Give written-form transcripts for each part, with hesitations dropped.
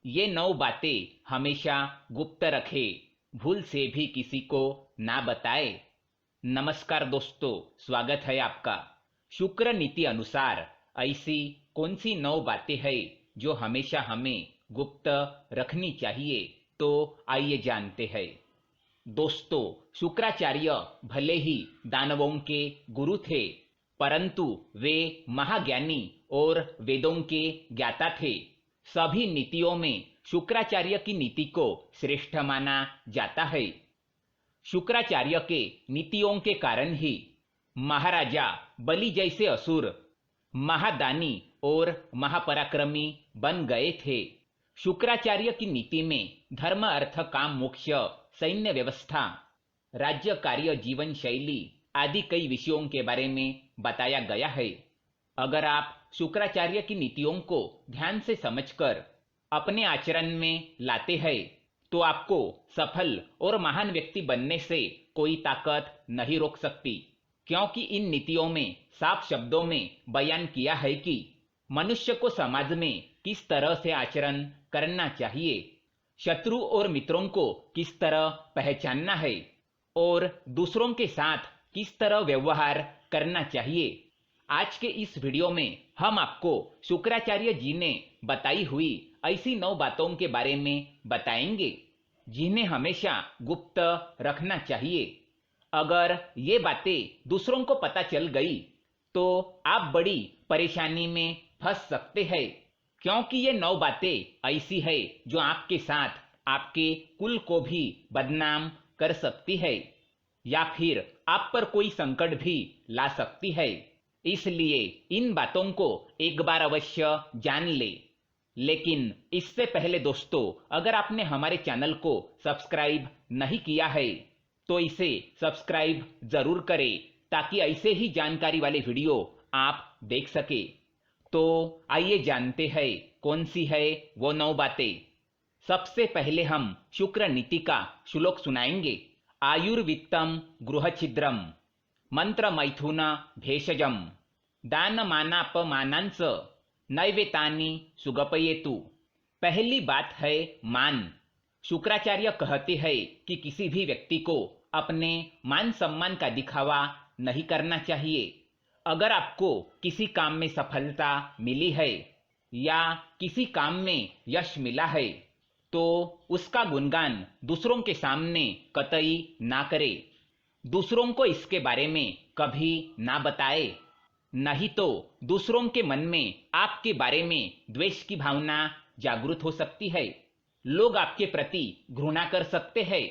ये 9 बातें हमेशा गुप्त रखे, भूल से भी किसी को ना बताए। नमस्कार दोस्तों, स्वागत है आपका। शुक्र नीति अनुसार ऐसी कौन सी 9 बातें हैं जो हमेशा हमें गुप्त रखनी चाहिए, तो आइए जानते हैं। दोस्तों, शुक्राचार्य भले ही दानवों के गुरु थे, परंतु वे महाज्ञानी और वेदों के ज्ञाता थे। सभी नीतियों में शुक्राचार्य की नीति को श्रेष्ठ माना जाता है। शुक्राचार्य के नीतियों के कारण ही महाराजा बलि जैसे असुर महादानी और महापराक्रमी बन गए थे। शुक्राचार्य की नीति में धर्म, अर्थ, काम, मोक्ष, सैन्य व्यवस्था, राज्य कार्य, जीवन शैली आदि कई विषयों के बारे में बताया गया है। अगर आप शुक्राचार्य की नीतियों को ध्यान से समझकर अपने आचरण में लाते हैं, तो आपको सफल और महान व्यक्ति बनने से कोई ताकत नहीं रोक सकती, क्योंकि इन नीतियों में साफ शब्दों में बयान किया है कि मनुष्य को समाज में किस तरह से आचरण करना चाहिए, शत्रु और मित्रों को किस तरह पहचानना है और दूसरों के साथ किस तरह व्यवहार करना चाहिए। आज के इस वीडियो में हम आपको शुक्राचार्य जी ने बताई हुई ऐसी 9 बातों के बारे में बताएंगे, जिन्हें हमेशा गुप्त रखना चाहिए। अगर ये बातें दूसरों को पता चल गई तो आप बड़ी परेशानी में फंस सकते हैं, क्योंकि ये 9 बातें ऐसी है जो आपके साथ आपके कुल को भी बदनाम कर सकती है या फिर आप पर कोई संकट भी ला सकती है। इसलिए इन बातों को एक बार अवश्य जान ले। लेकिन इससे पहले दोस्तों, अगर आपने हमारे चैनल को सब्सक्राइब नहीं किया है तो इसे सब्सक्राइब जरूर करें, ताकि ऐसे ही जानकारी वाले वीडियो आप देख सके। तो आइए जानते हैं कौन सी है वो 9 बातें। सबसे पहले हम शुक्र नीति का श्लोक सुनाएंगे। आयुर्वित्तम गृहछिद्रम मंत्र मैथुन भेषजम दानमानापमानांस नैवेतानि सुगपयेतु। पहली बात है मान। शुक्राचार्य कहते हैं कि किसी भी व्यक्ति को अपने मान सम्मान का दिखावा नहीं करना चाहिए। अगर आपको किसी काम में सफलता मिली है या किसी काम में यश मिला है, तो उसका गुणगान दूसरों के सामने कतई ना करे। दूसरों को इसके बारे में कभी ना बताए, नहीं तो दूसरों के मन में आपके बारे में द्वेष की भावना जागृत हो सकती है। लोग आपके प्रति घृणा कर सकते हैं,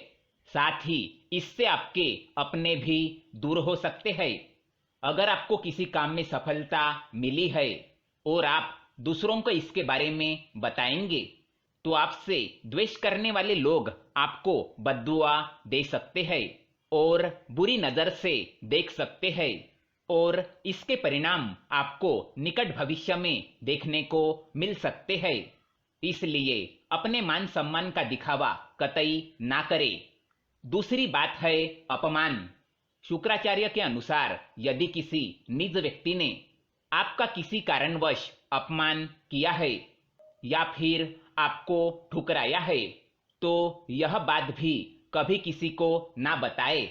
साथ ही इससे आपके अपने भी दूर हो सकते हैं। अगर आपको किसी काम में सफलता मिली है और आप दूसरों को इसके बारे में बताएंगे, तो आपसे द्वेष करने वाले लोग आपको बद्दुआ दे सकते हैं और बुरी नजर से देख सकते हैं, और इसके परिणाम आपको निकट भविष्य में देखने को मिल सकते हैं। इसलिए अपने मान सम्मान का दिखावा कतई ना करें। दूसरी बात है अपमान। शुक्राचार्य के अनुसार यदि किसी निज व्यक्ति ने आपका किसी कारणवश अपमान किया है या फिर आपको ठुकराया है, तो यह बात भी कभी किसी को ना बताए।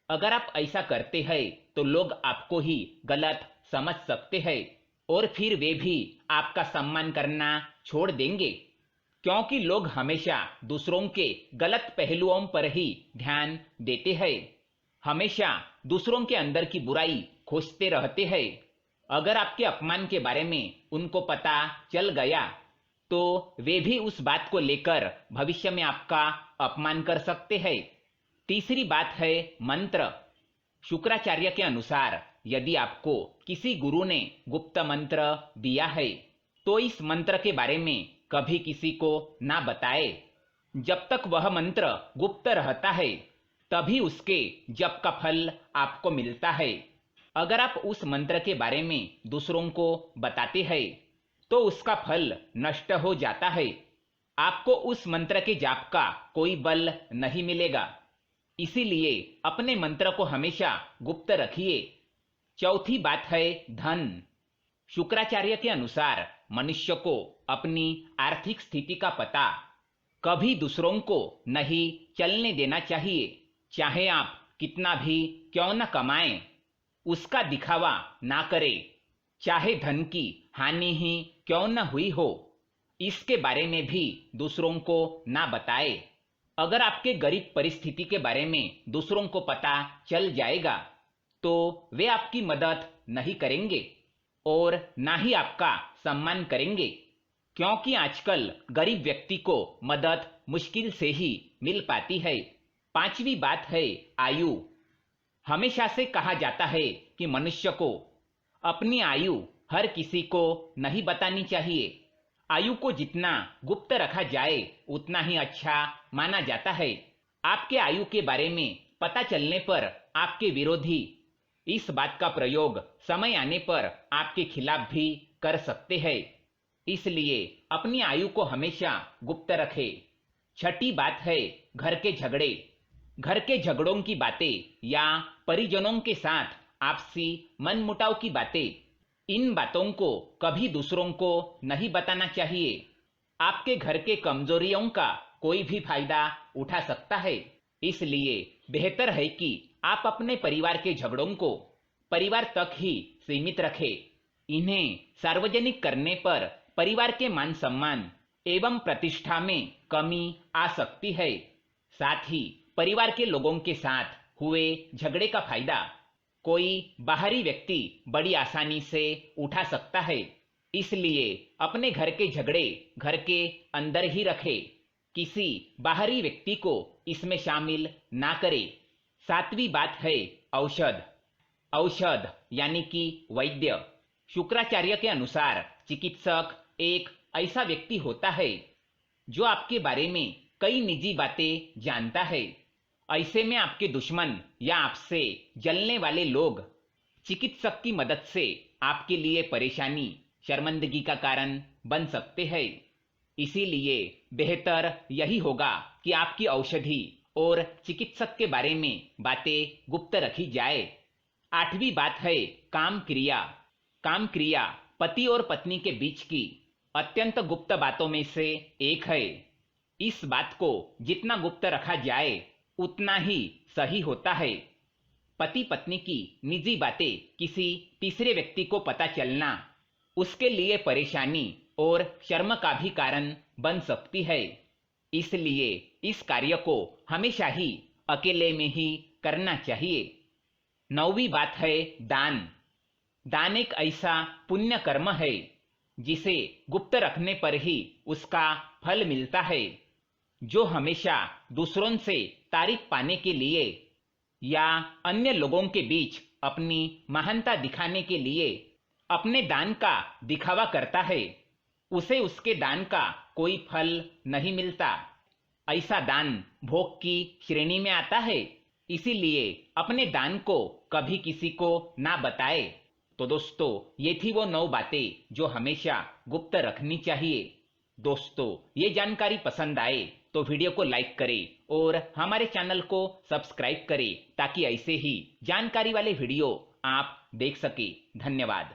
अगर आप ऐसा करते हैं तो लोग आपको ही गलत समझ सकते हैं और फिर वे भी आपका सम्मान करना छोड़ देंगे, क्योंकि लोग हमेशा दूसरों के गलत पहलुओं पर ही ध्यान देते हैं, हमेशा दूसरों के अंदर की बुराई खोजते रहते हैं। अगर आपके अपमान के बारे में उनको पता चल गया तो वे भी उस बात को लेकर भविष्य में आपका अपमान कर सकते हैं। तीसरी बात है मंत्र। शुक्राचार्य के अनुसार यदि आपको किसी गुरु ने गुप्त मंत्र दिया है, तो इस मंत्र के बारे में कभी किसी को ना बताए। जब तक वह मंत्र गुप्त रहता है, तभी उसके जप का फल आपको मिलता है। अगर आप उस मंत्र के बारे में दूसरों को बताते हैं, तो उसका फल नष्ट हो जाता है। आपको उस मंत्र के जाप का कोई बल नहीं मिलेगा। इसीलिए अपने मंत्र को हमेशा गुप्त रखिए। चौथी बात है धन। शुक्राचार्य के अनुसार मनुष्य को अपनी आर्थिक स्थिति का पता कभी दूसरों को नहीं चलने देना चाहिए। चाहे आप कितना भी क्यों न कमाएं, उसका दिखावा ना करें। चाहे धन की हानि ही क्यों न हुई हो, इसके बारे में भी दूसरों को ना बताएं। अगर आपके गरीब परिस्थिति के बारे में दूसरों को पता चल जाएगा तो वे आपकी मदद नहीं करेंगे और ना ही आपका सम्मान करेंगे, क्योंकि आजकल गरीब व्यक्ति को मदद मुश्किल से ही मिल पाती है। पांचवी बात है आयु। हमेशा से कहा जाता है कि मनुष्य को अपनी आयु हर किसी को नहीं बतानी चाहिए। आयु को जितना गुप्त रखा जाए उतना ही अच्छा माना जाता है। आपके आयु के बारे में पता चलने पर आपके विरोधी इस बात का प्रयोग समय आने पर आपके खिलाफ भी कर सकते हैं। इसलिए अपनी आयु को हमेशा गुप्त रखें। छठी बात है घर के झगड़े। घर के झगड़ों की बातें या परिजनों के साथ आपसी मनमुटाव की बातें, इन बातों को कभी दूसरों को नहीं बताना चाहिए। आपके घर के कमजोरियों का कोई भी फायदा उठा सकता है। इसलिए बेहतर है कि आप अपने परिवार के झगड़ों को परिवार तक ही सीमित रखें। इन्हें सार्वजनिक करने पर परिवार के मान सम्मान एवं प्रतिष्ठा में कमी आ सकती है। साथ ही परिवार के लोगों के साथ हुए झगड़े का फायदा कोई बाहरी व्यक्ति बड़ी आसानी से उठा सकता है। इसलिए अपने घर के झगड़े घर के अंदर ही रखें, किसी बाहरी व्यक्ति को इसमें शामिल ना करें। सातवीं बात है औषध। औषध यानी कि वैद्य। शुक्राचार्य के अनुसार चिकित्सक एक ऐसा व्यक्ति होता है जो आपके बारे में कई निजी बातें जानता है। ऐसे में आपके दुश्मन या आपसे जलने वाले लोग चिकित्सक की मदद से आपके लिए परेशानी, शर्मिंदगी का कारण बन सकते हैं। इसीलिए बेहतर यही होगा कि आपकी औषधि और चिकित्सक के बारे में बातें गुप्त रखी जाए। आठवीं बात है काम क्रिया। काम क्रिया पति और पत्नी के बीच की अत्यंत गुप्त बातों में से एक है। इस बात को जितना गुप्त रखा जाए उतना ही सही होता है। पति पत्नी की निजी बातें किसी तीसरे व्यक्ति को पता चलना उसके लिए परेशानी और शर्म का भी कारण बन सकती है। इसलिए इस कार्य को हमेशा ही अकेले में ही करना चाहिए। नौवीं बात है दान। दान एक ऐसा पुण्य कर्म है जिसे गुप्त रखने पर ही उसका फल मिलता है। जो हमेशा दूसरों से तारीफ पाने के लिए या अन्य लोगों के बीच अपनी महानता दिखाने के लिए अपने दान का दिखावा करता है, उसे उसके दान का कोई फल नहीं मिलता। ऐसा दान भोग की श्रेणी में आता है। इसीलिए अपने दान को कभी किसी को ना बताए। तो दोस्तों, ये थी वो 9 बातें जो हमेशा गुप्त रखनी चाहिए। दोस्तों, ये जानकारी पसंद आए तो वीडियो को लाइक करें और हमारे चैनल को सब्सक्राइब करें ताकि ऐसे ही जानकारी वाले वीडियो आप देख सके। धन्यवाद।